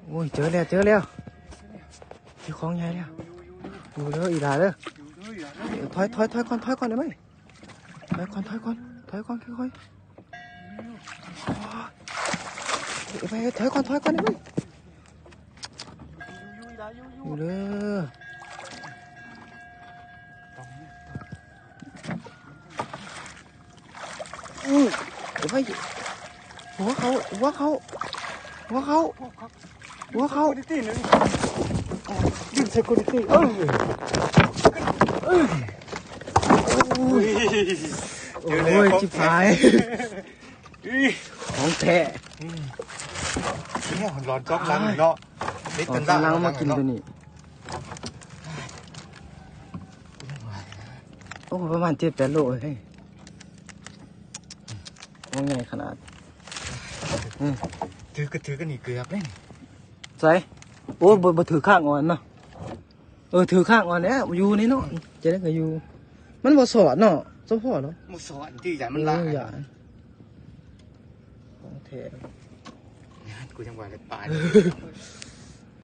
โอ้ยเจอแล้วเจอของใหญ่แล้วดูเด้ออีหลาเด้อถอยก่อนได้ไหมถอยก่อนค่อยไปถอยก่อนได้ไหมอยู่เด้อเดี๋ยวไปหัวเขาที่หนึ่ง ยิง security โอ้ยจิบหายของแท้เนี่ยหลอนจ๊อกลังเนาะเด็กกันได้ลังมากินตัวนี้โอ้ประมาณ7-8 โลเลยว่าไงขนาดถือกันนี่เกือบเลยใส่โอ้บ่ถือข้างอ่อนเนาะถือข้างอ่อนเนี่ยอยู่นี่เนาะจะได้ก็อยู่มันบ่สอดเนาะสมพอเนาะมันสอนที่ใหญ่มันลายของแท้กูยังว่าเลยตาย